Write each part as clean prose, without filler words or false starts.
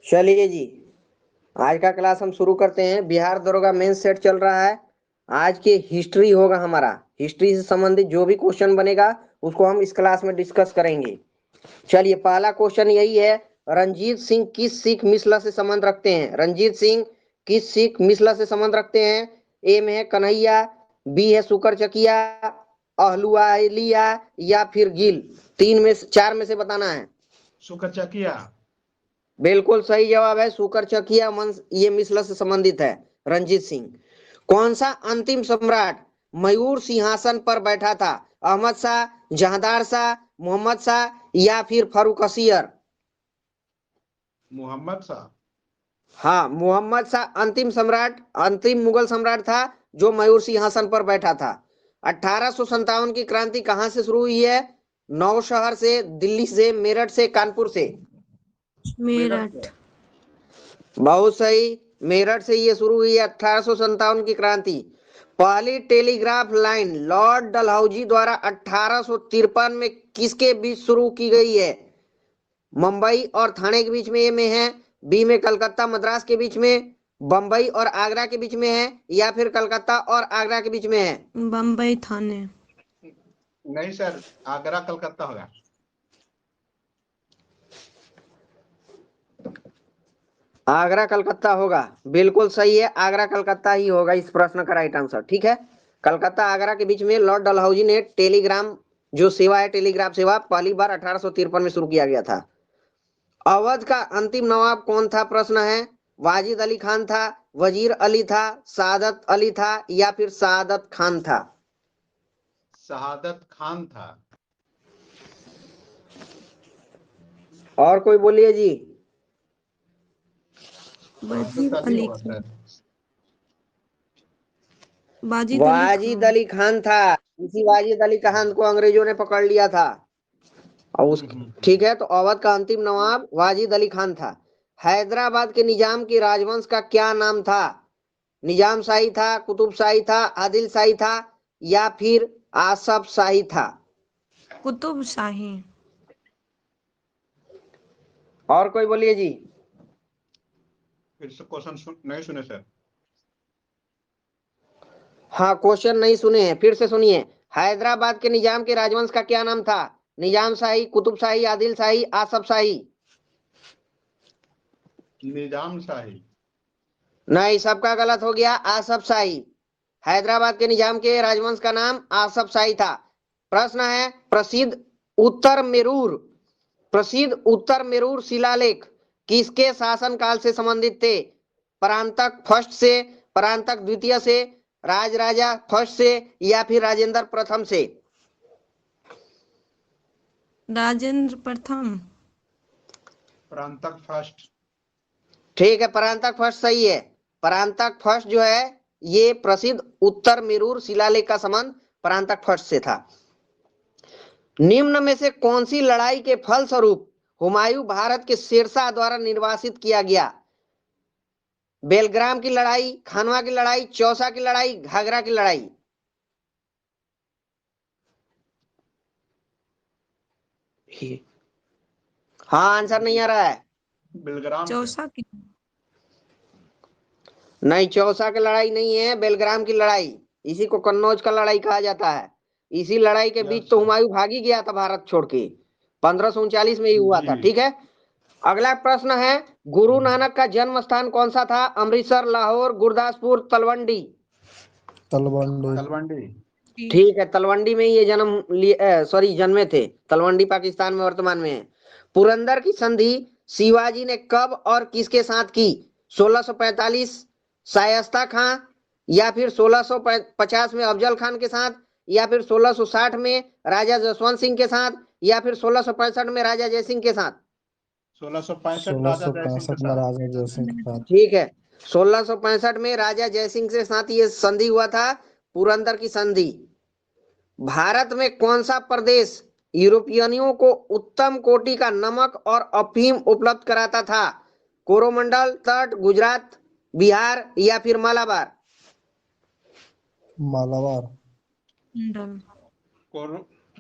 चलिए जी, आज का क्लास हम शुरू करते हैं। बिहार दरोगा मेन सेट चल रहा है। आज के हिस्ट्री होगा हमारा। हिस्ट्री से संबंधित जो भी क्वेश्चन बनेगा उसको हम इस क्लास में डिस्कस करेंगे। चलिए, पहला क्वेश्चन यही है, रंजीत सिंह किस सिख मिसला से संबंध रखते हैं? रंजीत सिंह किस सिख मिसला से संबंध रखते हैं? ए में है कन्हैया, बी है शुकरचकिया, अहलुवालिया या फिर गिल। चार में से बताना है। शुकरचकिया। बिल्कुल सही जवाब है, शुकरचकिया वंश ये मिसला से संबंधित है। रंजीत सिंह। कौन सा अंतिम सम्राट मयूर सिंहासन पर बैठा था? अहमद शाह, जहांदार शाह, मोहम्मद शाह या फिर फर्रुखसियर? मोहम्मद शाह। हाँ, मोहम्मद शाह अंतिम सम्राट, अंतिम मुगल सम्राट था जो मयूर सिंहासन पर बैठा था। 1857 की क्रांति कहां से शुरू हुई है? नौशहर से, दिल्ली से, मेरठ से, कानपुर से? मेरठ। बहुत सही, मेरठ से ये शुरू हुई है 1857 की क्रांति। पहली टेलीग्राफ लाइन लॉर्ड डलहौजी द्वारा 1853 में किसके बीच शुरू की गई है? मुंबई और थाने के बीच में ए में है, बी में कलकत्ता मद्रास के बीच में, बंबई और आगरा के बीच में है या फिर कलकत्ता और आगरा के बीच में है? बम्बई थाने। नहीं सर, आगरा कलकत्ता होगा। आगरा कलकत्ता होगा, बिल्कुल सही है, आगरा कलकत्ता ही होगा इस प्रश्न का राइट आंसर। ठीक है, कलकत्ता आगरा के बीच में लॉर्ड डलहौजी ने टेलीग्राम जो सेवा है, टेलीग्राफ सेवा पहली बार 1853 में शुरू किया गया था। अवध का अंतिम नवाब कौन था? प्रश्न है। वाजिद अली खान था, वजीर अली था, सादत अली था या फिर सादत खान था? शहादत खान था। और कोई बोलिए जी। वाजिद शहादत अली होगा खान। सर। वाजिद अली खान था। इसी वाजिद अली खान को अंग्रेजों ने पकड़ लिया था। और उस ठीक है, तो अवध का अंतिम नवाब वाजिद अली खान था। हैदराबाद के निजाम की राजवंश का क्या नाम था? निजाम शाही था, कुतुब शाही था, आदिल शाही था या फिर आसफ शाही था? कुतुब शाही। और कोई बोलिए जी। फिर से क्वेश्चन नहीं सुने सर। हाँ, क्वेश्चन नहीं सुने हैं, फिर से सुनिए। हैदराबाद के निजाम के राजवंश का क्या नाम था? निजाम शाही, कुतुब शाही, आदिल शाही, आसफ शाही? निजाम शाही। नहीं, सबका गलत हो गया, आसफ शाही। हैदराबाद के निजाम के राजवंश का नाम आसफ शाही था। प्रश्न है, प्रसिद्ध उत्तर मेरूर शिलालेख किसके शासनकाल से संबंधित थे? परांतक फर्स्ट से, परांतक द्वितीय से, राजराजा फर्स्ट से या फिर राजेंद्र प्रथम से? राजेंद्र प्रथम। परांतक फर्स्ट। ठीक है, परांतक फर्स्ट सही है। परांतक फर्स्ट जो है ये प्रसिद्ध उत्तर मेरूर शिलालेख का संबंध परांतक फर्स्ट से था। निम्न में से कौन सी लड़ाई के फलस्वरूप हुमायूं भारत के शेरशाह द्वारा निर्वासित किया गया? बेलग्राम की लड़ाई, खानवा की लड़ाई, चौसा की लड़ाई, घाघरा की लड़ाई? हाँ, आंसर नहीं आ रहा है। बेलग्राम से। चौसा की। नहीं, चौसा की लड़ाई नहीं है, बेलग्राम की लड़ाई। इसी को कन्नौज का लड़ाई कहा जाता है। इसी लड़ाई के बीच तो हुमायूं भाग ही गया था भारत छोड़ के। 1539 में ही हुआ था। ठीक है, अगला प्रश्न है, गुरु नानक का जन्म स्थान कौन सा था? अमृतसर, लाहौर, गुरदासपुर, तलवंडी? तलवंडी। ठीक है, तलवंडी में ही ये जन्मे थे। तलवंडी पाकिस्तान में वर्तमान में है। पुरंदर की संधि शिवाजी ने कब और किसके साथ की? 1645 शायस्ता खां या फिर 1650 में अफजल खान के साथ या फिर 1660 में राजा जसवंत सिंह के साथ या फिर 1665 में राजा जयसिंह के साथ? 1665 राजा जयसिंह के साथ। ठीक है, 1665 में राजा जयसिंह के साथ ये संधि हुआ था, पुरंदर की संधि। भारत में कौन सा प्रदेश यूरोपियनों को उत्तम कोटि का नमक और अफीम उपलब्ध कराता था? कोरोमंडल तट, गुजरात, बिहार या फिर मालाबार?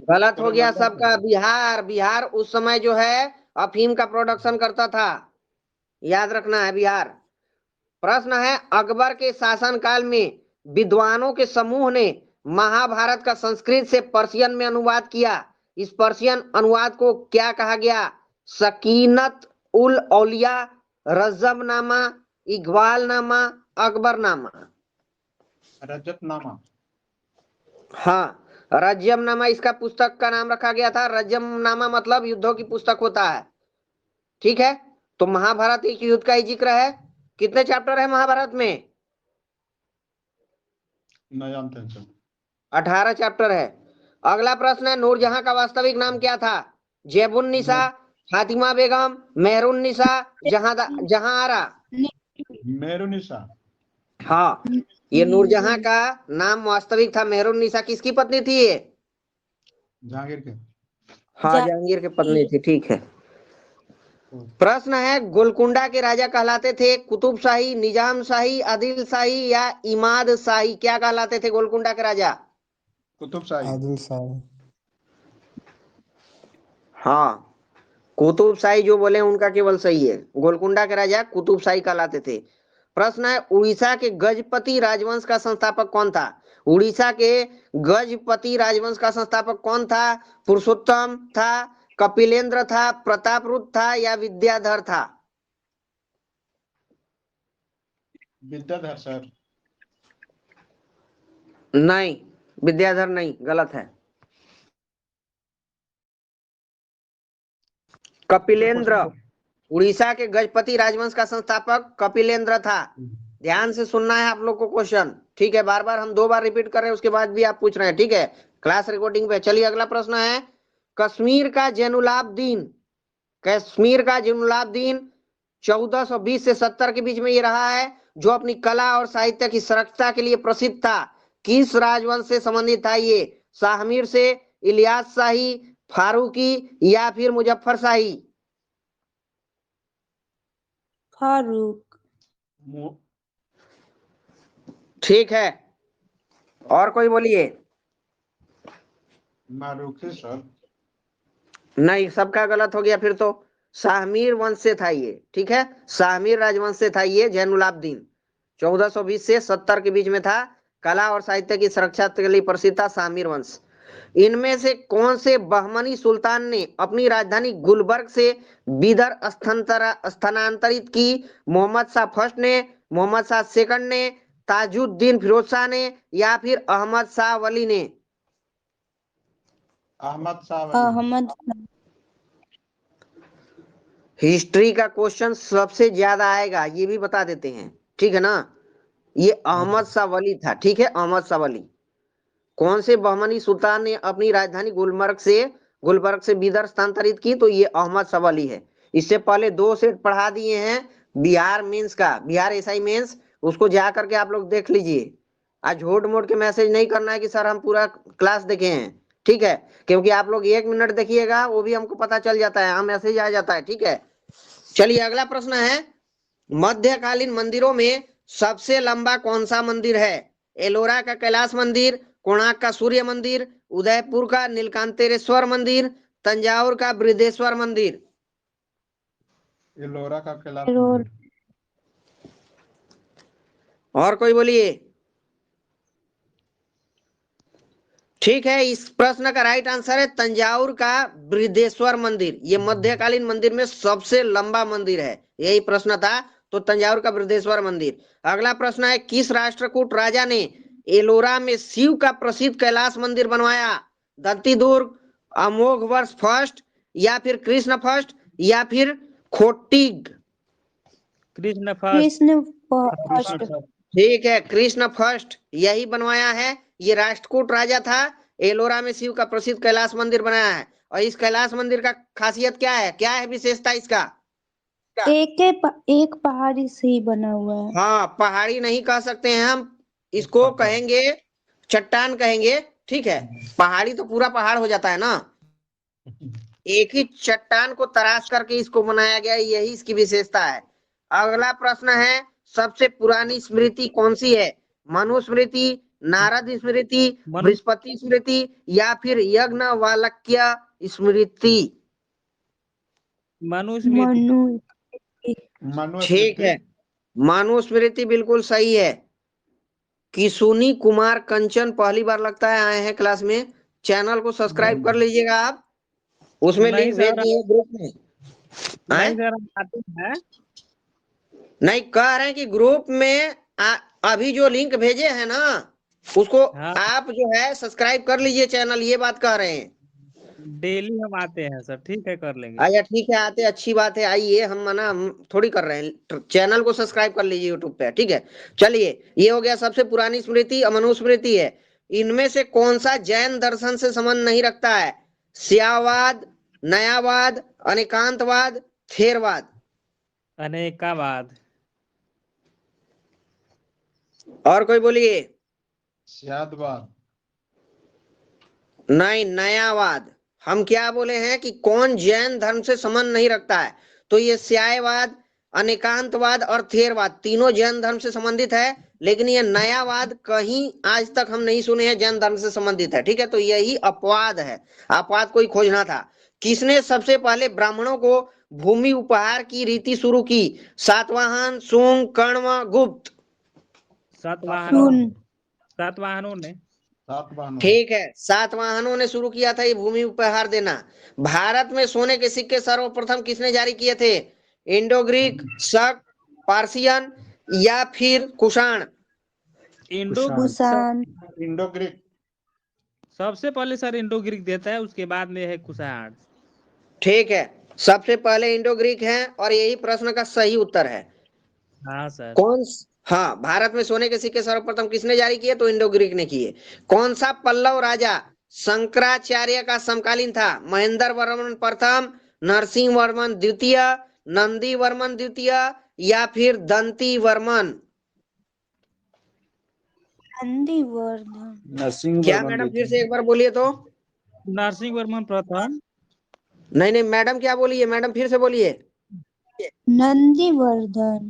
गलत हो गया सबका। बिहार। बिहार उस समय जो है अफीम का प्रोडक्शन करता था। याद रखना है बिहार। प्रश्न है अकबर के शासनकाल में विद्वानों के समूह ने महाभारत का संस्कृत से पर्शियन में अनुवाद किया। इस पर्शियन अनुवाद को क्या कहा गया? सकीनत उल औलिया, रजबनामा, इकबालनामा, अकबरनामा। रजतनामा। हाँ, रजमनामा इसका पुस्तक का नाम रखा गया था। रजमनामा मतलब युद्धों की पुस्तक होता है। ठीक है, तो महाभारत एक युद्ध का ही जिक्र है। कितने चैप्टर है महाभारत में? नहीं जानते हैं सर। 18 चैप्टर है। अगला प्रश्न है नूरजहां का वास्तविक नाम क्या था? जेबुन्निसा, फातिमा बेगम, मेहरुन्निसा, जहांआरा। मेहरुन्निसा। हाँ, ये नूरजहां का नाम वास्तविक था। मेहरुन्निसा किसकी पत्नी थी ये? जहांगीर के। हाँ, जहांगीर की पत्नी थी। ठीक है। प्रश्न है गोलकुंडा के राजा कहलाते थे कुतुब शाही, निजाम शाही, आदिल शाही या इमाद शाही? क्या कहलाते थे गोलकुंडा के राजा? कुतुब शाही। आदिल शाही। हाँ, कुतुब शाही जो बोले उनका केवल सही है। गोलकुंडा के राजा कुतुब शाही कहलाते थे। प्रश्न है उड़ीसा के गजपति राजवंश का संस्थापक कौन था? उड़ीसा के गजपति राजवंश का संस्थापक कौन था? पुरुषोत्तम था, कपिलेंद्र था, प्रतापरुद्र था या विद्याधर था? विद्याधर सर। नहीं, विद्याधर नहीं, गलत है। कपिलेंद्र। उड़ीसा के गजपति राजवंश का संस्थापक कपिलेंद्र था। ध्यान से सुनना है आप लोग को क्वेश्चन। ठीक है, बार बार हम 2 बार रिपीट कर रहे हैं, उसके बाद भी आप पूछ रहे हैं। ठीक है, क्लास रिकॉर्डिंग पे। चलिए अगला प्रश्न है कश्मीर का जैनुलाब्दीन, कश्मीर का जैनुलाब्दीन 1420 से 70 के बीच में ये रहा है, जो अपनी कला और साहित्य की संरक्षता के लिए प्रसिद्ध था। किस राजवंश से संबंधित था ये? शाहमीर से, इलियास शाही, फारूकी या फिर मुजफ्फर शाही? फारूक। ठीक है, और कोई बोलिए। मारूखी सर। नहीं, सबका गलत हो गया फिर तो। शाहमीर वंश से था ये। ठीक है, शाहमीर राजवंश से था ये जैनुलाब्दीन। 1420 से 70 के बीच में था। कला और साहित्य की सुरक्षा के लिए प्रसिद्ध था शाहमीर वंश। इनमें से कौन से बहमनी सुल्तान ने अपनी राजधानी गुलबर्ग से बीदर स्थानांतरित की? मोहम्मद शाह फर्स्ट ने, मोहम्मद शाह सेकंड ने, ताजुद्दीन फिरोज शाह ने या फिर अहमद शाह वली ने? अहमद शाह वली। अहमद। हिस्ट्री का क्वेश्चन सबसे ज्यादा आएगा, ये भी बता देते हैं। ठीक है ना, ये अहमद शाह वली था। ठीक है, अहमद शाह वली। कौन से बहमनी सुल्तान ने अपनी राजधानी गुलबर्ग से बीदर स्थानांतरित की? तो ये अहमद शाह वली है। इससे पहले 2 सेट पढ़ा दिए हैं बिहार मेंस का, बिहार एसआई मेंस। उसको जा करके आप लोग देख लीजिए। आज झूठ मूठ के मैसेज नहीं करना है कि सर हम पूरा क्लास देखे हैं। ठीक है, क्योंकि आप लोग 1 मिनट देखिएगा वो भी हमको पता चल जाता है, हम मैसेज आ जाता है। ठीक है, चलिए अगला प्रश्न है मध्यकालीन मंदिरों में सबसे लंबा कौन सा मंदिर है? एलोरा का कैलाश मंदिर, कोणार्क का सूर्य मंदिर, उदयपुर का नीलकांतेश्वर मंदिर, तंजावुर का बृहदेश्वर मंदिर? एलोरा का कैलाश मंदिर। और कोई बोलिए। ठीक है, इस प्रश्न का राइट आंसर है तंजावुर का बृहदेश्वर मंदिर। ये मध्यकालीन मंदिर में सबसे लंबा मंदिर है। यही प्रश्न था, तो तंजावुर का बृहदेश्वर मंदिर। अगला प्रश्न है किस राष्ट्रकूट राजा ने एलोरा में शिव का प्रसिद्ध कैलाश मंदिर बनवाया? दंतीदुर्ग, अमोघवर्ष फर्स्ट या फिर कृष्ण फर्स्ट या फिर खोटिग? कृष्ण फर्स्ट। ठीक है, कृष्ण फर्स्ट यही बनवाया है। ये राष्ट्रकूट राजा था, एलोरा में शिव का प्रसिद्ध कैलाश मंदिर बनाया है। और इस कैलाश मंदिर का खासियत क्या है, क्या है विशेषता इसका? एक पहाड़ी से ही बना हुआ है। हाँ, पहाड़ी नहीं कह सकते हैं हम, इसको कहेंगे चट्टान कहेंगे। ठीक है, पहाड़ी तो पूरा पहाड़ हो जाता है ना, एक ही चट्टान को तराश करके इसको बनाया गया, यही इसकी विशेषता है। अगला प्रश्न है सबसे पुरानी स्मृति कौन सी है? मनुस्मृति, नारद स्मृति, बृहस्पति स्मृति या फिर यज्ञवल्क्य स्मृति? मनुस्मृति। ठीक मनुस्मृति। है, मनुस्मृति बिल्कुल सही है। किशुनी कुमार कंचन पहली बार लगता है आए हैं क्लास में। चैनल को सब्सक्राइब कर लीजिएगा आप, उसमें नहीं लिंक भेज सर, दिए ग्रुप में। नहीं आए? सर, हम आते हैं। नहीं, कह रहे हैं कि ग्रुप में अभी जो लिंक भेजे हैं ना, उसको हाँ, आप जो है सब्सक्राइब कर लीजिए चैनल, ये बात कह रहे हैं। डेली हम आते हैं सर, ठीक है, कर लेंगे। अच्छा ठीक है, आते अच्छी बात है, आइए, हम मना हम थोड़ी कर रहे हैं। चैनल को सब्सक्राइब कर लीजिए यूट्यूब पे, ठीक है। चलिए, ये हो गया सबसे पुरानी स्मृति, मनुस्मृति है। इनमें से कौन सा जैन दर्शन से संबंध नहीं रखता है? श्यावाद, नयावाद, अनेकांतवाद, थेरवाद। अनेकावाद। और कोई बोलिए। स्यादवाद। नहीं, नयावाद। हम क्या बोले हैं कि कौन जैन धर्म से संबंध नहीं रखता है? तो ये स्यायवाद, अनेकांतवाद और थेरवाद तीनों जैन धर्म से संबंधित है, लेकिन ये नयावाद कहीं आज तक हम नहीं सुने हैं जैन धर्म से संबंधित है, ठीक है। तो यही अपवाद है, अपवाद कोई खोजना था। किसने सबसे पहले ब्राह्मणों को भूमि उपहार की रीति शुरू की? सातवाहन, शुंग, कण्व, गुप्त। सातवाहनों सुन सातवाहनों ने। सातवाहनों। ठीक है, सातवाहनों ने शुरू किया था ये भूमि उपहार देना। भारत में सोने के सिक्के सर्वप्रथम किसने जारी किए थे? इंडो ग्रीक, शक, पार्सियन या फिर Kushan? Indo Kushan. Indo Greek. सबसे पहले सर इंडो ग्रीक देता है, उसके बाद में है कुषाण। ठीक है, सबसे पहले इंडो ग्रीक है और यही प्रश्न का सही उत्तर है। हाँ सर। कौन हाँ, भारत में सोने के सिक्के सर्वप्रथम किसने जारी किए? तो इंडो ग्रीक ने किए। कौन सा पल्लव राजा शंकराचार्य का समकालीन था? महेंद्र वर्मन प्रथम, नरसिंह वर्मन द्वितीय, नंदी वर्मन द्वितीय या फिर दंती वर्मन? नंदीवर्धन। नरसिंह क्या वर्मन मैडम, फिर द्वितीय। से एक बार बोलिए तो। नरसिंह वर्मन प्रथम। नहीं नहीं मैडम, क्या बोलिए मैडम, फिर से बोलिए। नंदीवर्धन।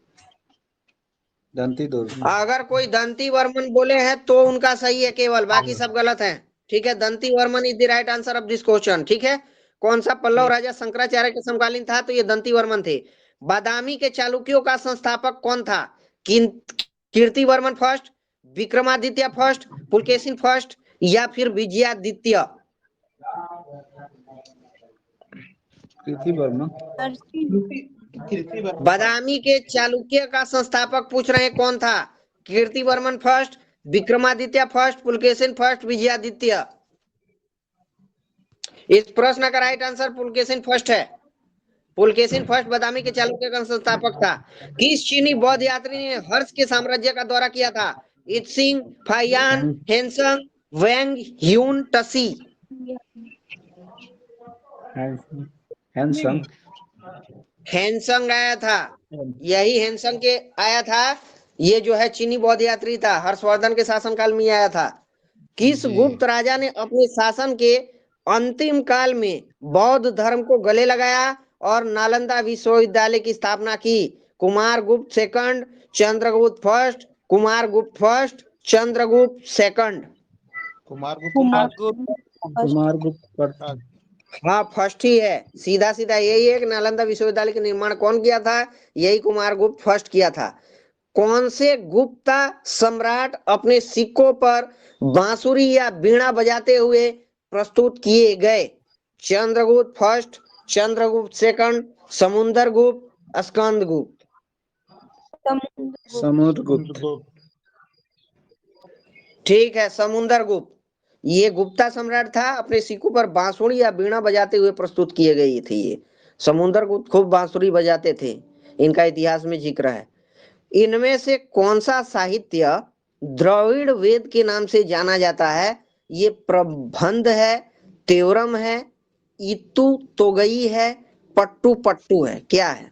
दंती दुर्ग। अगर कोई दंती वर्मन बोले हैं तो उनका सही है केवल, बाकी सब गलत है। ठीक है, Danti Varman is the right answer of this question, ठीक है। कौन सा पल्लव ठीक। राजा शंकराचार्य के समकालीन था? तो ये दंती वर्मन थे। बादामी के चालुक्यों का संस्थापक कौन था? Kirti Varman first, Vikramaditya first, Pulakeshin first या फिर विजयादित्य? कीर्ति वर्मन। बादामी के चालुक्य का संस्थापक पूछ रहे हैं कौन था? Kirti Varman first, Vikramaditya first, Pulakeshin first, Vijayaditya? इस प्रश्न का राइट आंसर पुलकेशिन फर्स्ट है। पुलकेशिन फर्स्ट बादामी के चालुक्य का संस्थापक था। किस चीनी बौद्ध यात्री ने हर्ष के साम्राज्य का दौरा किया था? इत्सिंग, फाहियान, हेनसंग, वैंग ह्यून, टसी? हैंसंग। हेनसंग आया था, यही हेनसंग के आया था। ये जो है चीनी बौद्ध यात्री था, हर्षवर्धन के शासनकाल में आया था। किस जी। गुप्त राजा ने अपने शासन के अंतिम काल में बौद्ध धर्म को गले लगाया और नालंदा विश्वविद्यालय की स्थापना की? कुमार गुप्त सेकंड, चंद्रगुप्त फर्स्ट, कुमार गुप्त फर्स्ट, चंद्रगुप्त सेकंड? कुमार गुप्त कुमार कुमार गुप्त। हाँ, फर्स्ट ही है, सीधा सीधा यही है कि नालंदा विश्वविद्यालय का निर्माण कौन किया था? यही कुमार गुप्त फर्स्ट किया था। कौन से गुप्ता सम्राट अपने सिक्कों पर बांसुरी या बीड़ा बजाते हुए प्रस्तुत किए गए? Chandragupta first, Chandragupta second, Samudragupta, Skandagupta? समुद्रगुप्त। ठीक है, समुद्रगुप्त। ये गुप्ता सम्राट था, अपने सिक्कों पर बांसुरी या बीड़ा बजाते हुए प्रस्तुत किए गए थे। ये समुद्रगुप्त खूब बांसुरी बजाते थे, इनका इतिहास में जिक्र है। इनमें से कौन सा साहित्य द्रविड़ वेद के नाम से जाना जाता है? ये प्रबंध है, त्योरम है, इतु तोगई है, पट्टू पट्टू है, क्या है?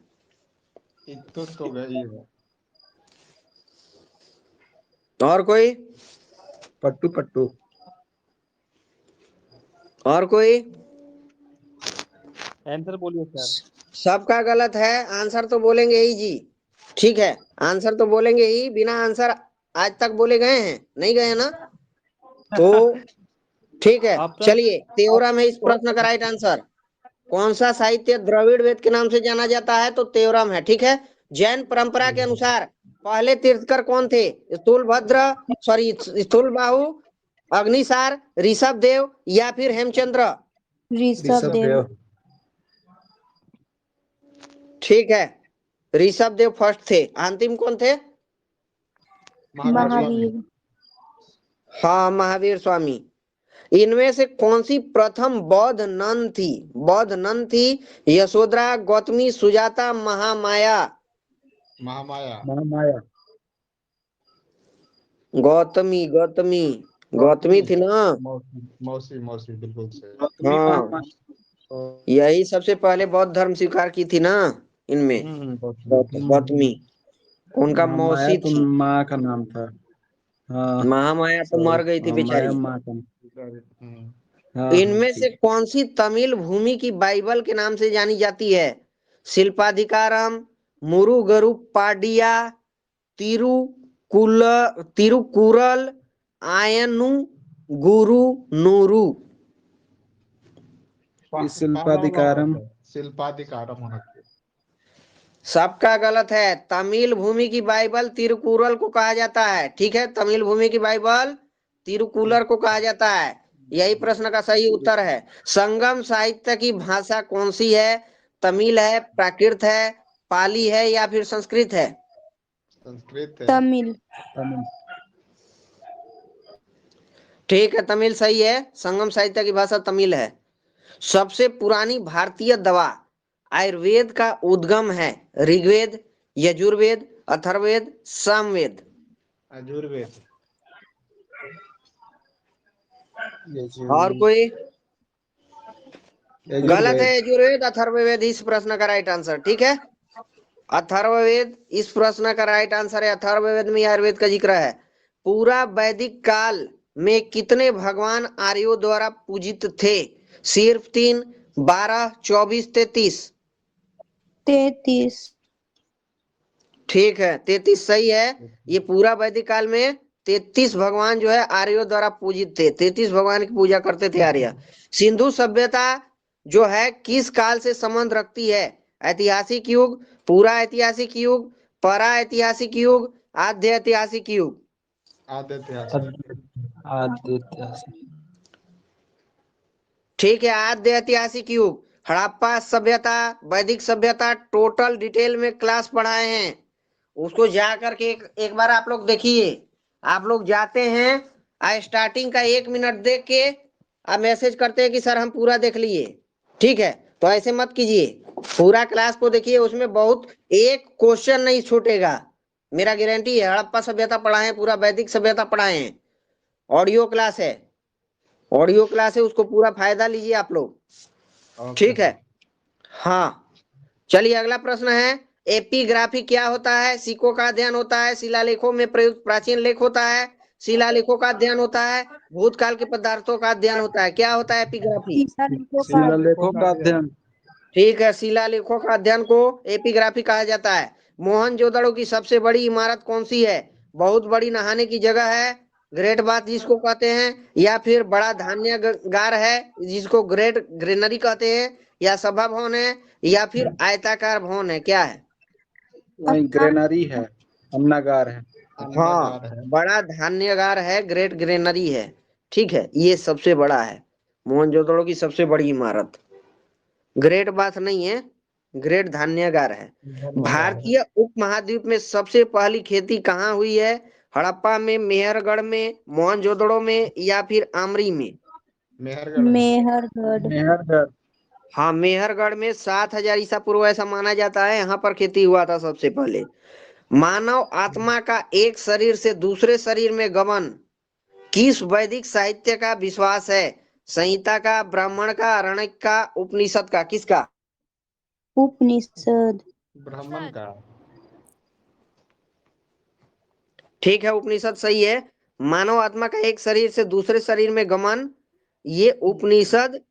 तो गई है। और कोई? पट्टू पट्टू। और कोई? आंसर बोलिए सर। सबका गलत है, आंसर तो बोलेंगे ही जी। ठीक है, आंसर तो बोलेंगे ही, बिना आंसर आज तक बोले गए हैं? नहीं गए ना? तो ठीक है, ऑप्शन। चलिए, त्योरम है इस प्रश्न का राइट आंसर। कौन सा साहित्य द्रविड़ वेद के नाम से जाना जाता है? तो त्योरम है, ठीक है। जैन परंपरा के अनुसार पहले तीर्थकर कौन थे? स्थूलबाहु, अग्निसार, ऋषभ देव या फिर हेमचंद्र? ऋषभ देव। ठीक है, ऋषभ देव फर्स्ट थे। अंतिम कौन थे? महावीर। हाँ, महावीर स्वामी। इनमें से कौन सी प्रथम बौद्ध नन थी? बौद्ध नन थी यशोधरा, गौतमी, सुजाता, महामाया? महामाया। महामाया। गौतमी गौतमी गौतमी थी ना? मौसी मौसी बिल्कुल सही। गौतमी हाँ, महामाया। यही सबसे पहले बौद्ध धर्म स्वीकार की थी ना इनमें, गौतमी। उनका महामाया मौसी तो थी। माँ का नाम था। हाँ महामाया तो सॉरी, मर गई थी माया बेचारी। माँ का। हाँ हाँ इनमें से ठीक। कौन सी तमिल भूमि की बाइबल के नाम से जानी जाती है? शिल्पाधिकारम, मुरुगरुपाडिया, तिरुकुल तिरुकुरल, आयनु, गुरु नूरू? शिल्पाधिकारम। शिल्पाधिकारम होना चाहिए। सबका गलत है। तमिल भूमि की बाइबल तिरुकुरल को कहा जाता है। ठीक है, तमिल भूमि की बाइबल तिरुकुलर को कहा जाता है। यही प्रश्न का सही उत्तर है। संगम साहित्य की भाषा कौन सी है? तमिल है, प्राकृत है, पाली है या फिर संस्कृत है? संस्कृत है। तमिल। तमिल। ठीक है, तमिल सही है। संगम साहित्य की भाषा तमिल है। सबसे पुरानी भारतीय दवा आयुर्वेद का उद्गम है? ऋग्वेद, यजुर्वेद, अथर्ववेद, सामवेद? यजुर्वेद। और कोई? गलत है, यजुर्वेद। यजुर्वेद। अथर्ववेद इस प्रश्न का राइट आंसर। ठीक है, अथर्ववेद इस प्रश्न का राइट आंसर है। अथर्ववेद में आयुर्वेद का जिक्र है। पूरा वैदिक काल में कितने भगवान आर्यों द्वारा पूजित थे? सिर्फ 3, 12, 24, 33? 33। ठीक है, 33 सही है। ये पूरा वैदिक काल में 33 भगवान जो है आर्यों द्वारा पूजित थे। 33 भगवान की पूजा करते थे आर्य। सिंधु सभ्यता जो है किस काल से संबंध रखती है? ऐतिहासिक युग, पूरा ऐतिहासिक युग, परा ऐतिहासिक युग, आद्य ऐतिहासिक युग? आद्य आदित्य। ठीक है, आद्य ऐतिहासिक युग। हड़प्पा सभ्यता, वैदिक सभ्यता, टोटल डिटेल में क्लास पढ़ाए हैं। उसको जा करके एक बार आप लोग देखिए। आप लोग जाते हैं स्टार्टिंग का 1 मिनट देख के आप मैसेज करते हैं कि सर हम पूरा देख लिए। ठीक है, तो ऐसे मत कीजिए। पूरा क्लास को देखिए, उसमें बहुत एक क्वेश्चन नहीं छूटेगा, मेरा गारंटी है। हड़प्पा सभ्यता पढ़ाए हैं, पूरा वैदिक सभ्यता पढ़ाए हैं। ऑडियो क्लास है, ऑडियो क्लास है, उसको पूरा फायदा लीजिए आप लोग। ठीक है, हाँ। चलिए अगला प्रश्न है, एपिग्राफी क्या होता है? सिक्कों का अध्ययन होता है, शिलालेखों में प्रयुक्त प्राचीन लेख होता है, शिलालेखों का अध्ययन होता है, भूतकाल के पदार्थों का अध्ययन होता है? क्या होता है एपिग्राफी? शिलालेखों का अध्ययन। ठीक है, शिलालेखों का अध्ययन को एपिग्राफी कहा जाता है। मोहनजोदड़ो की सबसे बड़ी इमारत कौन सी है? बहुत बड़ी नहाने की जगह है, ग्रेट बाथ जिसको कहते हैं, या फिर बड़ा धान्यागार है जिसको ग्रेट ग्रेनरी कहते हैं, या सभा भवन है, या फिर आयताकार भवन है? क्या है? नहीं, ग्रेनरी है, अन्नागार है। हाँ, बड़ा धान्यागार है, ग्रेट ग्रेनरी है। ठीक है, ये सबसे बड़ा है मोहनजोदड़ो की सबसे बड़ी इमारत। ग्रेट बाथ नहीं है, ग्रेट धान्यागार है। भारतीय उपमहाद्वीप में सबसे पहली खेती कहाँ हुई है? हड़प्पा में, मेहरगढ़ में, मोहनजोदड़ो में या फिर आमरी में? मेहरगढ़। मेहरगढ़। हाँ, मेहरगढ़ में 7000 ईसा पूर्व ऐसा माना जाता है, यहाँ पर खेती हुआ था सबसे पहले। मानव आत्मा का एक शरीर से दूसरे शरीर में गमन किस वैदिक साहित्य का विश्वास है? संहिता का, ब्राह्मण का, आरण्यक का, उपनिषद का? किसका? उपनिषद। ब्राह्मण का। ठीक है, उपनिषद सही है। मानव आत्मा का एक शरीर से दूसरे शरीर में गमन, ये उपनिषद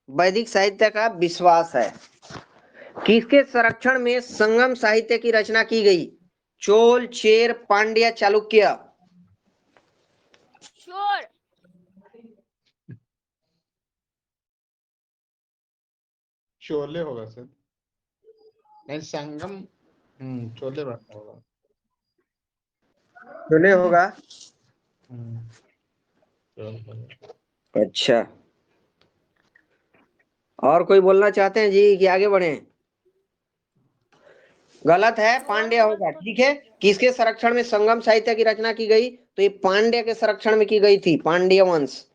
वैदिक साहित्य का विश्वास है। किसके संरक्षण में संगम साहित्य की रचना की गई? चोल, चेर, पांड्य, चालुक्य? शोले होगा सर। नहीं, संगम चोले बांटना होगा। चले होगा। चोले। अच्छा, और कोई बोलना चाहते हैं जी कि आगे बढ़े? गलत है, पांड्य होगा। ठीक है, किसके संरक्षण में संगम साहित्य की रचना की गई? तो ये पांड्य के संरक्षण में की गई थी, पांड्य वंश।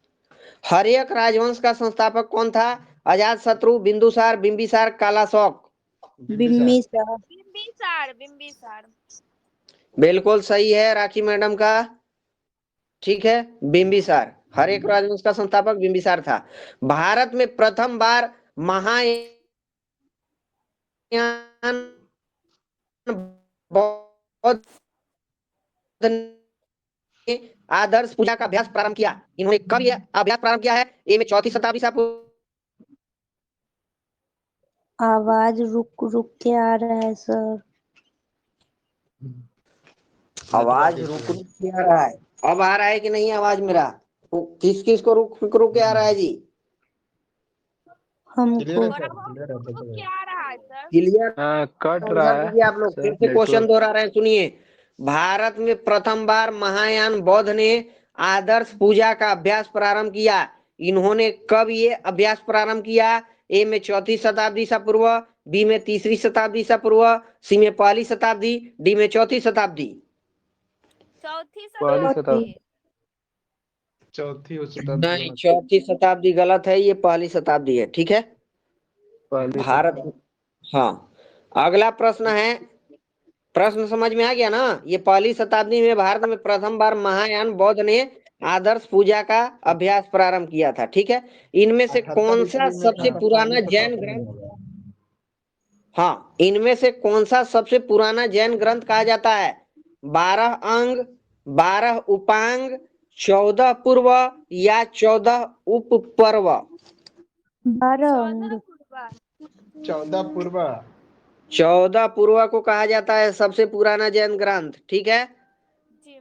हर्यक राजवंश का संस्थापक कौन था? अजात शत्रु, बिंदुसार, बिंबिसार, कालाशोक। बिम्बिसार। बिम्बिसार बिम्बिसार। बिल्कुल सही है राखी मैडम का। ठीक है, बिंबिसार। हर्यक राजवंश का संस्थापक बिंबिसार था। भारत में प्रथम बार महायान बौद्ध ने आदर्श पूजा का अभ्यास प्रारंभ किया। इन्होंने कब यह अभ्यास प्रारंभ किया है? ए में 4वीं शताब्दी ईसा पूर्व। आवाज रुक रुक के आ रहा है सर। आवाज रुक रुक के आ रहा है। अब आ रहा है कि नहीं आवाज मेरा? किस किस को रुक रुक रुक के आ रहा है जी? क्लियर है हमको सर, क्लियर है, तो देखो। क्या रहा है सर? क्लियर कट रहा आंसर है दीजिए आप लोग। सर, फिर से क्वेश्चन नेटवर्क। दोहरा रहे हैं, सुनिए। भारत में प्रथम बार महायान बौद्ध ने आदर्श पूजा का अभ्यास प्रारंभ किया। इन्होंने कब ये अभ्यास प्रारंभ किया? ए में 4वीं शताब्दी ईसा पूर्व, बी में 3वीं शताब्दी ईसा पूर्व, सी में 1ली शताब्दी, डी में 4वीं शताब्दी। चौथी पहली शताब्दी। चौथी शताब्दी नहीं, होना 4वीं शताब्दी गलत है, ये 1ली शताब्दी है। ठीक है, पहली भारत। हाँ, अगला प्रश्न है। प्रश्न समझ में आ गया ना? ये 1ली शताब्दी में भारत में प्रथम बार महायान बौद्ध ने आदर्श पूजा का अभ्यास प्रारंभ किया था। ठीक है, इनमें से 78 कौन सा ईस्वी में सबसे था, पुराना पहली जैन शताब्दी में ग्रंथ? होगा। हाँ, इनमें से कौन सा सबसे पुराना जैन ग्रंथ कहा जाता है? 12 अंग, 12 उपांग, 14 पूर्व या 14 उपपर्व? 12 14 अंग। पूर्वा। 14 पूर्व। 14 पूर्व को कहा जाता है सबसे पुराना जैन ग्रंथ। ठीक है, जी।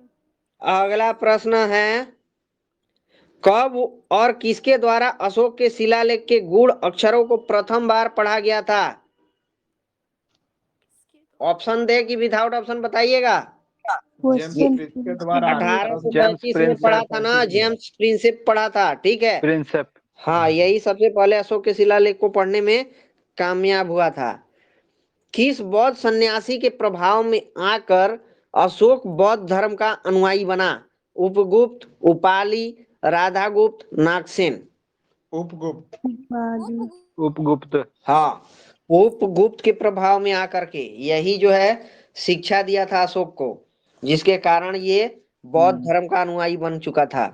अगला प्रश्न है। कब और किसके द्वारा अशोक के शिलालेख के गूढ़ अक्षरों को प्रथम बार पढ़ा गया था? ऑप्शन दे कि विदाउट ऑप्शन बताइएगा? जेम्स क्वेश्चन प्रिंस के द्वारा जेम्स 1835 में पढ़ा था ना, 1835 में। जेम्स प्रिंसेप पढ़ा था। ठीक है, प्रिंसेप। हाँ, यही सबसे पहले अशोक के शिलालेख को पढ़ने में कामयाब हुआ था। किस बौद्ध सन्यासी के प्रभाव में आकर अशोक बौद्ध धर्म का अनुयायी बना? उपगुप्त, उपाली, राधागुप्त, नागसेन। उपगुप्त। पाली। उपगुप्त। हाँ, उपगुप्त के प्रभाव में आकर के यही जो है शिक्षा दिया था अशोक को, जिसके कारण ये बौद्ध धर्म का अनुयायी बन चुका था।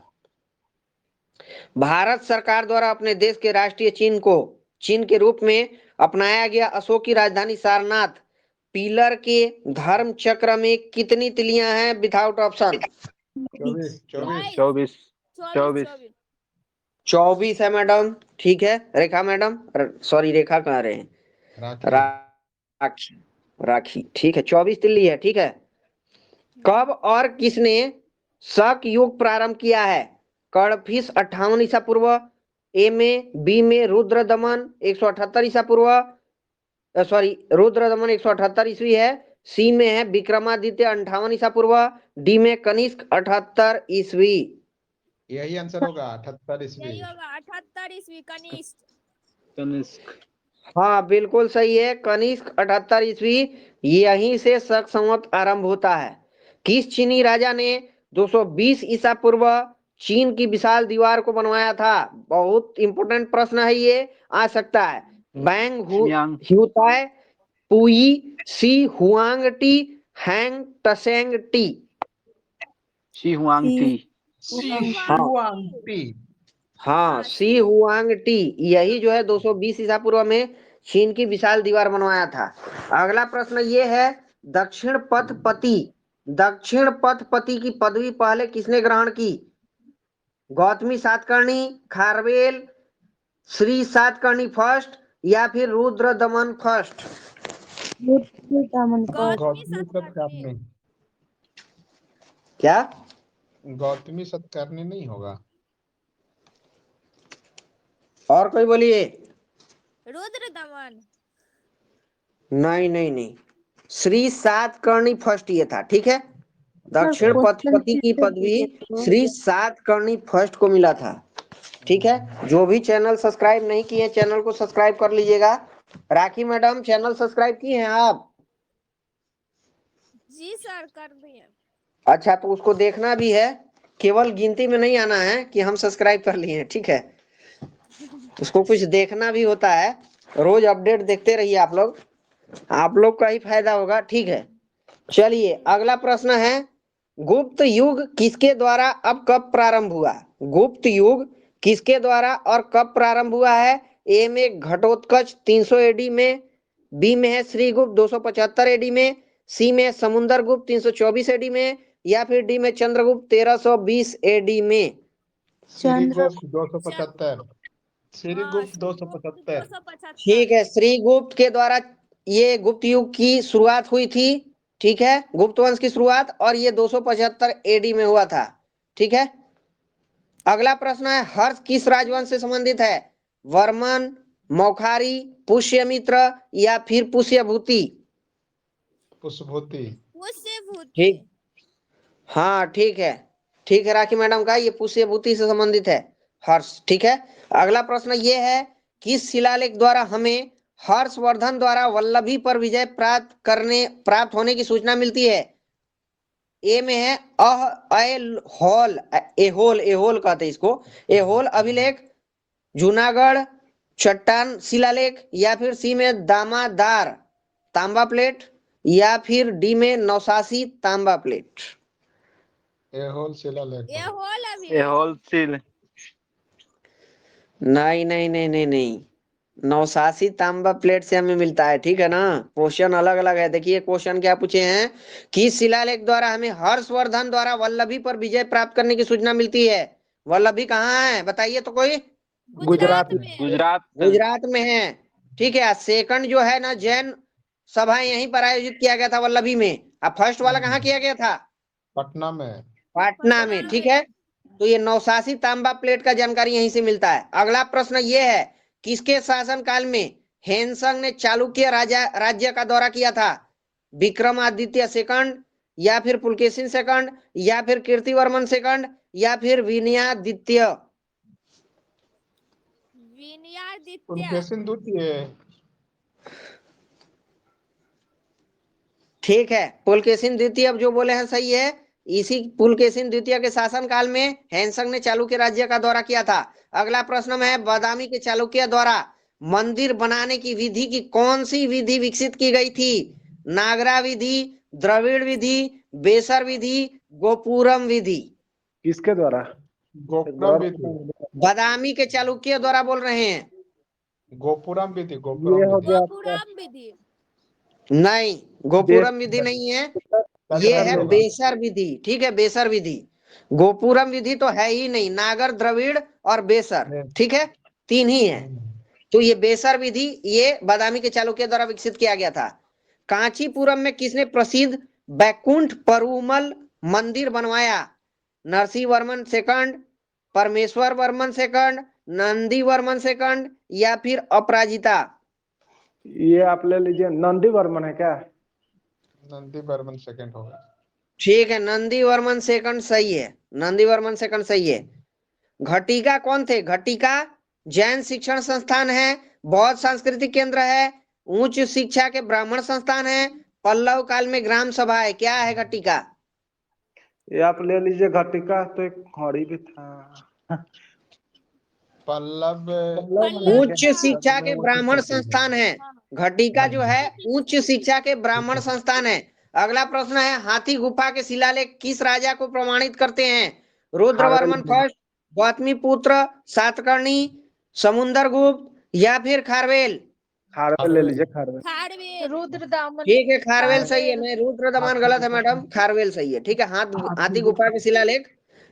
भारत सरकार द्वारा अपने देश के राष्ट्रीय चिन्ह के रूप में अपनाया गया अशोक की राजधानी सारनाथ पिलर के धर्म चक्र में कितनी तिलियां हैं? Without option. 24 24। 24। 24 24। 24 है मैडम। ठीक है, रेखा मैडम, सॉरी रेखा कह रहे हैं, राखी। राखी। राखी, ठीक है, 24 तिल्ली है। ठीक है, कब और किसने शक युग प्रारंभ किया है? कड़फिस 58 ईसा पूर्व, ए में, बी में रुद्र दमन 178 ईसा पूर्व, सॉरी रुद्र दमन 178 ईस्वी है, सी में है विक्रमादित्य 58 ईसा पूर्व, डी में कनिष्क 78 ईस्वी। यही आंसर होगा, 78 ईस्वी। यही होगा 78 ईस्वी कनिष्क। कनिष्क। हाँ, बिल्कुल सही है, कनिष्क 78 ईस्वी। यहीं से शक संवत आरंभ होता है। किस चीनी राजा ने 220 ईसा पूर्व चीन की विशाल दीवार को बनवाया था? बहुत इंपोर्टेंट प्रश्न है ये, आ सकता है। बैंग शियांग। ह्यूताई, पुई, सी हुआंग टी, हैंग टसेंग टी। Shi Huang Ti. शी हाँ, सी हुआंग टी, यही जो है 220 ईसा पूर्व में चीन की विशाल दीवार बनवाया था। अगला प्रश्न ये है, दक्षिण पथपति की पदवी पहले किसने ग्रहण की? गौतमी सातकर्णी, खारवेल, श्री सातकर्णी फर्स्ट या फिर रुद्र दमन फर्स्ट? दामन पर। गौतमी सत्कारनी। क्या? गौतमी सत्कारनी नहीं होगा? और कोई बोलिए। रुद्र दमन। नहीं नहीं नहीं, श्री सातकर्णी फर्स्ट ये था, ठीक है। दक्षिण क्वेश्चन पशुपति की फिर से पदवी दीजिए तो। श्री सातकर्णी फर्स्ट को मिला था, ठीक है। जो भी चैनल सब्सक्राइब नहीं किए चैनल को सब्सक्राइब कर लीजिएगा। राखी मैडम चैनल सब्सक्राइब किए हैं आप? जी सर कर दिए। अच्छा, तो उसको देखना भी है, केवल गिनती में नहीं आना है कि हम सब्सक्राइब कर लिए हैं, ठीक है। उसको कुछ देखना भी होता है, रोज अपडेट देखते रहिए आप लोग का ही फायदा होगा, ठीक है। चलिए अगला प्रश्न है, गुप्त युग किसके द्वारा अब कब प्रारंभ हुआ? गुप्त युग किसके द्वारा और कब प्रारंभ हुआ है? ए में घटोत्कच 300 एडी में, बी में है श्रीगुप्त 275 एडी में, सी में समुद्रगुप्त 324 एडी में, या फिर डी में चंद्रगुप्त 1320 एडी में। श्रीगुप्त 275। श्रीगुप्त 275। 275। ठीक है, श्रीगुप्त के द्वारा ये गुप्त युग की शुरुआत हुई थी, ठीक है, गुप्त वंश की शुरुआत, और ये 275 एडी में हुआ था, ठीक है। अगला प्रश्न है, हर्ष किस राजवंश से संबंधित है? वर्मन, मौखारी, पुष्यमित्र या फिर पुष्यभूति? पुष्यभूति। ठीक, हाँ ठीक है राखी मैडम का ये पुष्यभूति से संबंधित है हर्ष, ठीक है। अगला प्रश्न ये है, किस शिलालेख द्वारा हमें हर्षवर्धन द्वारा वल्लभी पर विजय प्राप्त होने की सूचना मिलती है? ए में है एहोल कहते हैं इसको, एहोल अभिलेख, जूनागढ़ चट्टान शिलालेख, या फिर सी में दामादार तांबा प्लेट, या फिर डी में नौसासी तांबा प्लेट। एहोल शिलालेख। एहोल सील। नहीं, नौसासी तांबा प्लेट से हमें मिलता है, ठीक है ना। क्वेश्चन अलग अलग है। देखिए क्वेश्चन क्या पूछे हैं, कि शिलालेख द्वारा हमें हर्षवर्धन द्वारा वल्लभी पर विजय प्राप्त करने की सूचना मिलती है। वल्लभी कहाँ है बताइए तो कोई? गुजरात में। गुजरात में है, ठीक है। सेकंड जो है ना, जैन सभा यहीं पर आयोजित किया गया था वल्लभी में। अब फर्स्ट वाला कहाँ किया गया था? पटना में। पटना में, ठीक है। तो ये नौसासी तांबा प्लेट का जानकारी यहीं से मिलता है। अगला प्रश्न ये है, किसके शासन काल में हेनसंग ने चालुक्य राज्य का दौरा किया था? विक्रमादित्य सेकंड, या फिर पुलकेशिन सेकंड, या फिर कीर्तिवर्मन सेकंड, या फिर विनयादित्य? पुलकेशिन द्वितीय। ठीक है, पुलकेशिन द्वितीय अब जो बोले हैं सही है। इसी पुलकेशिन द्वितीय के शासन काल में हेनसंग ने चालुक्य राज्य का दौरा किया था। अगला प्रश्न में है, बादामी के चालुक्य द्वारा मंदिर बनाने की विधि की कौन सी विधि विकसित की गई थी? नागरा विधि, द्रविड़ विधि, बेसर विधि, गोपुरम विधि? किसके द्वारा? गोपुरम विधि। बादामी के चालुक्य द्वारा बोल रहे हैं। गोपुरम विधि। ये गोपुरम हो विधि। गया आपका नहीं, गोपुरम विधि नहीं है, ये है बेसर विधि, ठीक है, बेसर विधि। गोपुरम विधि तो है ही नहीं, नागर, द्रविड़ और बेसर, ठीक है, तीन ही है। तो ये बेसर विधि ये बादामी के चालुक्य द्वारा विकसित किया गया था। कांचीपुरम में किसने प्रसिद्ध बैकुंठ परुमल मंदिर बनवाया? नरसिंह वर्मन सेकंड, परमेश्वर वर्मन सेकंड, नंदी वर्मन सेकंड, या फिर अपराजिता? ये आप ले लीजिए, नंदी वर्मन है क्या? नंदी वर्मन सेकंड होगा। ठीक है, नंदी वर्मन सेकंड सही है, नंदी वर्मन सेकंड सही है। घटिका कौन थे? घटिका जैन शिक्षण संस्थान है, बौद्ध सांस्कृतिक केंद्र है, उच्च शिक्षा के ब्राह्मण संस्थान है, पल्लव काल में ग्राम सभा है। क्या है घटिका? ये आप ले लीजिए, घटिका तो एक घड़ी भी था। पल्लव। उच्च शिक्षा के ब्राह्मण संस्थान है। घटिका जो है उच्च शिक्षा के ब्राह्मण संस्थान है। अगला प्रश्न है, हाथी गुफा के शिलालेख किस राजा को प्रमाणित करते हैं? रुद्रवर्मन फर्स्ट, गौतमीपुत्र, सातकर्णी, समुद्रगुप्त, या फिर खारवेल? खारवेल ले लीजिए, खारवेल। रुद्रदामन। ठीक है, खारवेल सही है। नहीं, रुद्रदमन गलत है मैडम, खारवेल सही है, ठीक है। हाथी गुफा के शिलालेख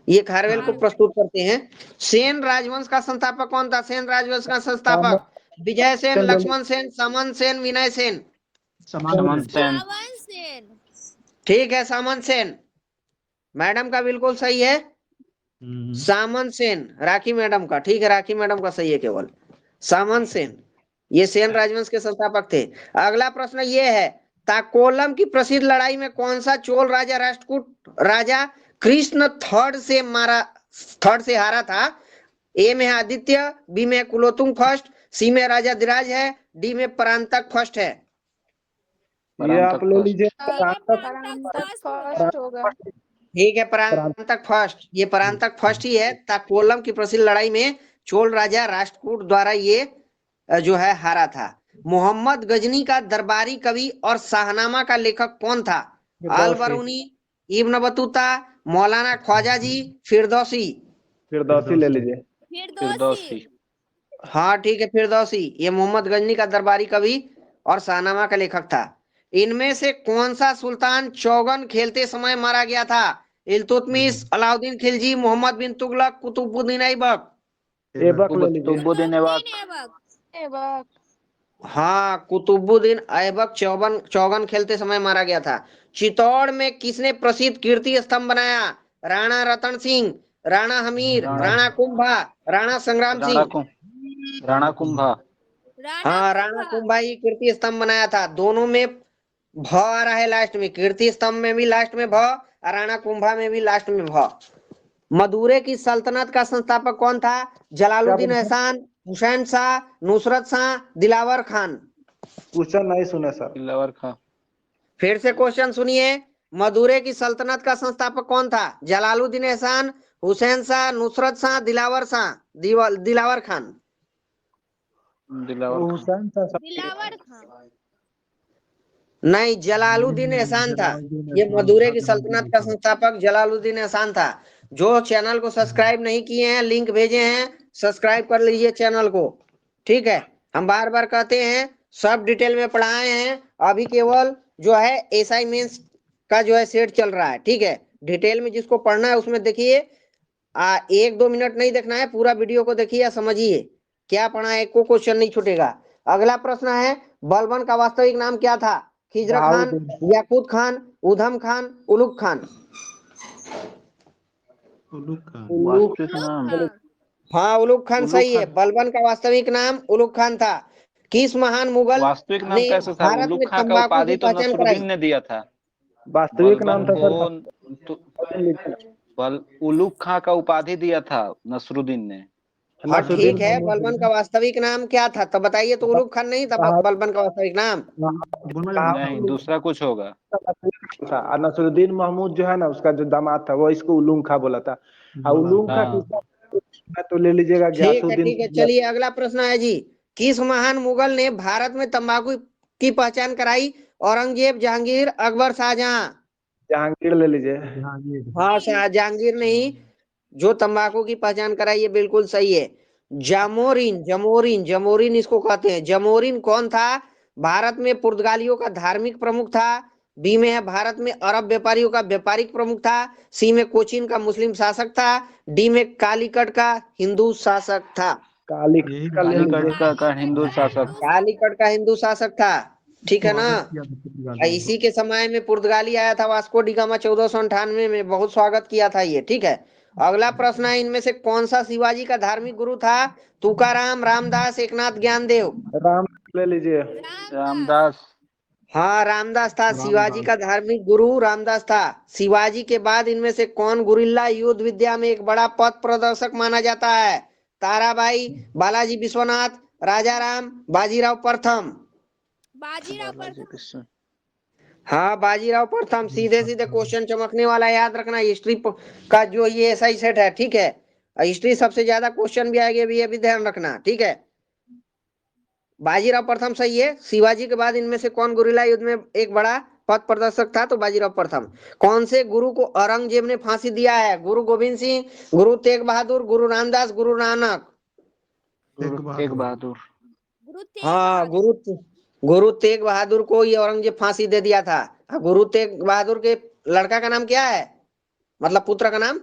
ये खारवेल को प्रस्तुत करते हैं। सेन राजवंश का संस्थापक कौन था? सेन राजवंश का संस्थापक विजय सेन, लक्ष्मण सेन, समन सेन, विनय सेन? समन सेन। ठीक है, सामन सेन मैडम का बिल्कुल सही है। सामन सेन राखी मैडम का, ठीक है, राखी मैडम का सही है केवल। सामन सेन ये सेन राजवंश के संस्थापक थे। अगला प्रश्न ये है, ताकोलम की प्रसिद्ध लड़ाई में कौन सा चोल राजा राष्ट्रकूट राजा कृष्ण थर्ड से हारा था? ए में है आदित्य, बी में है कुलोतुंग फर्स्ट, सी में राजा धीराज है, डी में परांतक फर्स्ट है। ये आप ले लीजिए फर्स्ट होगा। ठीक है, परांतक फर्स्ट, ये परांतक फर्स्ट ही है। ताकोलम की प्रसिद्ध लड़ाई में चोल राजा राष्ट्रकूट द्वारा ये जो है हारा था। मोहम्मद गजनी का दरबारी कवि और शाहनामा का लेखक कौन था? अल बरूनी, इब्न बतूता, मौलाना ख्वाजा जी, फिरदौसी। फिरदौसी ले लीजिए। फिरदौसी। हाँ ठीक है, फिरदौसी। ये मोहम्मद गजनी का दरबारी कवि और शाहनामा का लेखक था। इनमें से कौन सा सुल्तान चौगन खेलते समय मारा गया था? इल्तुतमिश, अलाउद्दीन खिलजी, मोहम्मद बिन तुगलक, कुतुबुद्दीन ऐबक। ऐबक ले लीजिए। कुतुबुद्दीन ऐबक। ऐबक। हाँ, कुतुबुद्दीन ऐबक चौगन खेलते समय मारा गया था। चित्तौड़ में किसने प्रसिद्ध कीर्ति स्तंभ बनाया? राणा रतन सिंह, राणा हमीर, राणा कुंभा, राणा संग्राम सिंह। राणा कुंभा। हाँ, राणा कुंभा ही कीर्ति स्तंभ बनाया था। दोनों में भ आ रहा है लास्ट में, कीर्ति स्तंभ में भी लास्ट में भ और राणा कुंभा में भी लास्ट में भ। मदुरै की सल्तनत का संस्थापक कौन था? जलालुद्दीन एहसान, हुसैन शाह, नुसरत शाह, दिलावर खान। क्वेश्चन नहीं सुने सर। दिलावर खां। फिर से क्वेश्चन सुनिए। मदुरै की सल्तनत का संस्थापक कौन था? जलालुद्दीन एहसान, हुसैन शाह, नुसरत शाह, दिलावर शाह, दिलावर खान। दिलावर खां। हुसैन था सर। दिलावर खान। नहीं, जलालुद्दीन एहसान था। ये मदुरै की सल्तनत का संस्थापक जलालुद्दीन एहसान था। जो चैनल को सब्सक्राइब नहीं किए हैं, लिंक भेजे हैं, सब्सक्राइब कर लीजिए चैनल को। ठीक है, हम बार बार कहते हैं, सब डिटेल में पढ़ाए हैं। अभी केवल जो है एसआई मेंस का जो है सेट चल रहा है। ठीक है, डिटेल में जिसको पढ़ना है उसमें देखिए। 1-2 मिनट नहीं देखना है, पूरा वीडियो को देखिए या समझिए क्या पढ़ा है, को क्वेश्चन नहीं छूटेगा। अगला प्रश्न है, बलबन का वास्तविक नाम क्या था? खिजर खान, याकूत खान, उधम खान, उलुग खान। वास्तविक नाम। हाँ, उलुग खान उलुग सही है। खान। बलबन का वास्तविक नाम उलुग खान था। किस महान मुगल वास्तविक नाम ने कैसे था? भारत उलुग में खां का तंबाकू की उपाधि तो पहचान कराई? नसरुद्दीन ने दिया था। वास्तविक नाम था बलबन सर। उलुग खां का उपाधि दिया था नसरुद्दीन ने। हाँ नसरुद्दीन ठीक है, बलबन का वास्तविक नाम क्या था तो बताइए। तो उलुग खान नहीं था बलबन का वास्तविक नाम। नहीं, दूसरा कुछ होगा। था। और नसरुद्दीन महमूद जो है ना, उसका जो दामाद था, वो इसको उलूंग खा बोला था। और उलूंग खा किसका तो ले लीजिएगा गयासुद्दीन। ठीक है, चलिए अगला प्रश्न है जी। किस महान मुगल ने भारत में तंबाकू की पहचान कराई? औरंगजेब, जहांगीर, अकबर, शाहजहां। जहांगीर ले लीजिए। हाँ, जहांगीर नहीं, जो तंबाकू की पहचान कराई ये बिल्कुल सही है। जामोरिन, जमोरिन, जमोरिन इसको कहते हैं। जमोरिन कौन था? भारत में पुर्तगालियों का धार्मिक प्रमुख था। बी में है भारत में अरब व्यापारियों का व्यापारिक प्रमुख था। सी में कोचीन का मुस्लिम शासक था। डी में कालीकट का हिंदू शासक था। कालीकट का हिंदू शासक। कालीकट का हिंदू शासक था। ठीक है ना। इसी के समय में पुर्तगाली आया था, वास्को डी गामा 1498 में। बहुत स्वागत किया था ये। ठीक है, अगला प्रश्न है, इनमें से कौन सा शिवाजी का धार्मिक गुरु था? तुकाराम, रामदास, एकनाथ, ज्ञानदेव। राम ले लीजिए। रामदास। हाँ, रामदास था। शिवाजी का धार्मिक गुरु रामदास था। शिवाजी के बाद इनमें से कौन गुरिल्ला युद्ध विद्या में एक बड़ा पथ प्रदर्शक माना जाता है? ताराबाई, बालाजी विश्वनाथ, राजा राम, बाजीराव प्रथम। बाजीराव प्रथम। हाँ, बाजीराव प्रथम। सीधे सीधे क्वेश्चन चमकने वाला याद रखना। हिस्ट्री का जो ये ऐसा ही सेट है। ठीक है, हिस्ट्री सबसे ज्यादा क्वेश्चन भी आएंगे भी, ये भी ध्यान रखना। ठीक है, बाजीराव प्रथम सही है। शिवाजी के बाद इनमें से कौन गुरिल्ला युद्ध में एक बड़ा पथ प्रदर्शक था? तो बाजीराव प्रथम। कौन से गुरु को औरंगजेब ने फांसी दिया है? गुरु गोविंद सिंह, गुरु तेग बहादुर, गुरु रामदास, गुरु नानक। तेग बहादुर। हाँ, गुरु तेग बहादुर को ये औरंगजेब फांसी दे दिया था। गुरु तेग बहादुर के लड़का का नाम क्या है, मतलब पुत्र का नाम?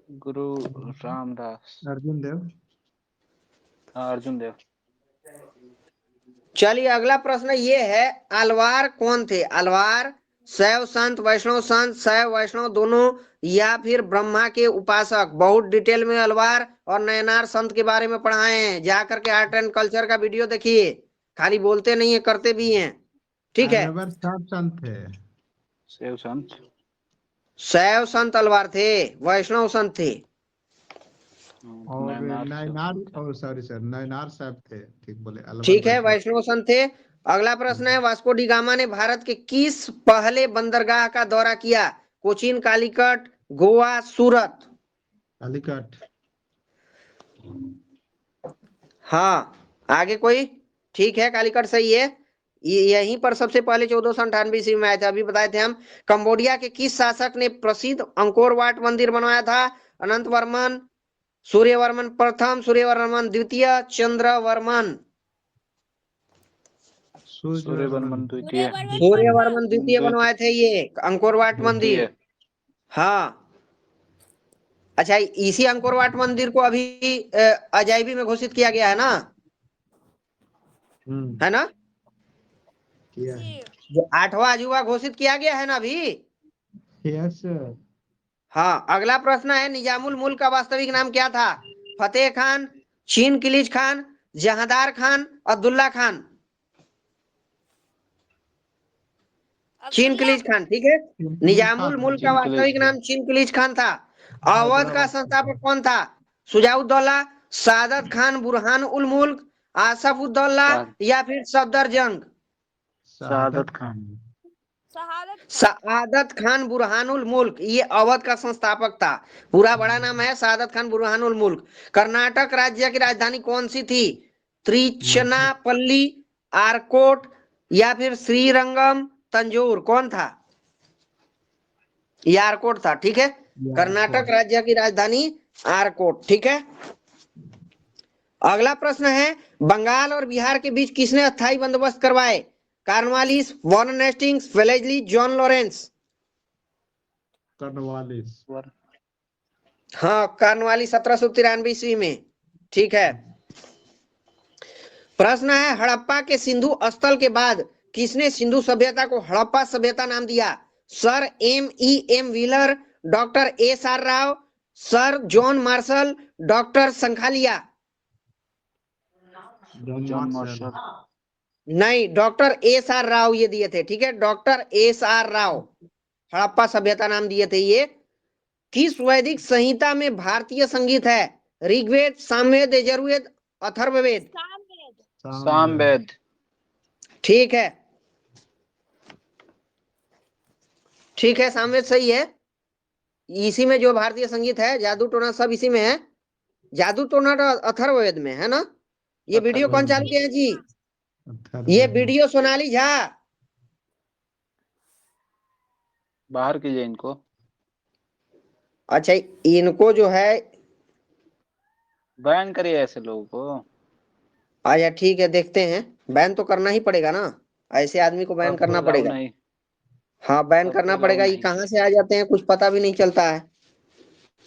गुरु रामदास। अर्जुन देव। चलिए अगला प्रश्न ये है, अलवार कौन थे? अलवार शैव संत, वैष्णव संत, शैव वैष्णव दोनों, या फिर ब्रह्मा के उपासक? बहुत डिटेल में अलवार और नयनार संत के बारे में पढ़ाए हैं। जाकर के आर्ट एंड कल्चर का वीडियो देखिए। खाली बोलते नहीं है, करते भी हैं। ठीक है, आर्यभट्ट सब संत थे। शिव संत। शैव संत तलवार थे, वैष्णव संत थे। और नयनार सॉरी सर, नयनार साहब थे, ठीक बोले। ठीक है, वैष्णव संत थे। अगला प्रश्न है, वास्को डी गामा ने भारत के किस पहले बंदरगाह का दौरा किया? कोचीन, कालीकट, गोवा, सूरत। कालीकट। हाँ, आगे कोई? ठीक है, कालीकट सही है। यहीं पर सबसे पहले 1498 ईस्वी में आए थे, अभी बताए थे हम। कंबोडिया के किस शासक ने प्रसिद्ध अंकोर वाट मंदिर बनवाया था? अनंत वर्मन, सूर्यवर्मन प्रथम, सूर्यवर्मन द्वितीय, चंद्रवर्मन। सूर्यवर्मन द्वितीय। सूर्यवर्मन द्वितीय बनवाए थे ये अंकोर वाट मंदिर। हाँ, अच्छा, इसी अंकोर वाट मंदिर को अभी अजायबी में घोषित किया गया है ना? है ना? किया है। जो 8वां अजूबा घोषित किया गया है ना अभी। यस। हाँ, अगला प्रश्न है, निजामुल मुल्क का वास्तविक नाम क्या था? फतेह खान, चीन किलीज खान, जहांदार खान, अब्दुल्ला खान। चीन किलीज खान, ठीक है। निजामुल मुल्क का वास्तविक नाम चीन किलीज खान था। अवध का संस्थापक कौन था? शुजाउद्दौला, सादत खान बुरहान उल मुल्क, आसफ उद्दौला या फिर सफदरजंग? शहादत खान। सआदत खान बुरहानुल मुल्क, ये अवध का संस्थापक था। पूरा बड़ा नाम है सआदत खान बुरहानुल मुल्क। कर्नाटक राज्य की राजधानी कौन सी थी? त्रिचनापल्ली, आरकोट या फिर श्रीरंगम, तंजौर? कौन था? ये आरकोट था, ठीक है। कर्नाटक राज्य की राजधानी आरकोट, ठीक है। अगला प्रश्न है, बंगाल और बिहार के बीच किसने अस्थायी बंदोबस्त करवाए? Cornwallis, Warren Hastings, Wellesley, John Lawrence? Cornwallis. हाँ, कार्नवालिस 1793 ईस्वी में, ठीक है। प्रश्न है, हड़प्पा के सिंधु स्थल के बाद किसने सिंधु सभ्यता को हड़प्पा सभ्यता नाम दिया? Sir M.E.M. Wheeler, doctor S.R. Rao, sir John Marshall, doctor Sankalia? John Marshall. नहीं, डॉक्टर S.R. राव ये दिए थे, ठीक है। Doctor S.R. राव हड़प्पा सभ्यता नाम दिए थे ये। किस वैदिक संहिता में भारतीय संगीत है? ऋग्वेद, सामवेद, यजुर्वेद, अथर्ववेद? सामवेद। ठीक है, ठीक है, सामवेद सही है। इसी में जो भारतीय संगीत है, जादू टोना सब इसी में है। जादू टोना तो अथर्ववेद में है ना। ये वीडियो कौन चालू किया है जी? ये वीडियो सोनाली झा। बाहर कीजिए इनको। अच्छा, इनको जो है बैन करिए ऐसे लोगों को। अच्छा, ठीक है, देखते हैं। बैन तो करना ही पड़ेगा ना, ऐसे आदमी को बैन करना पड़ेगा। नहीं। हाँ, बैन करना पड़ेगा। ये कहाँ से आ जाते हैं कुछ पता भी नहीं चलता है।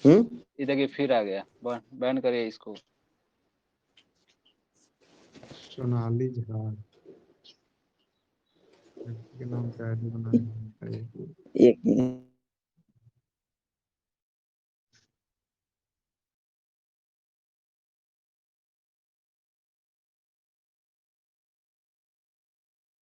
ये देखिए फिर आ गया। बैन करिए इसको। सोनाली झा के नाम का आईडी बनाना है। एक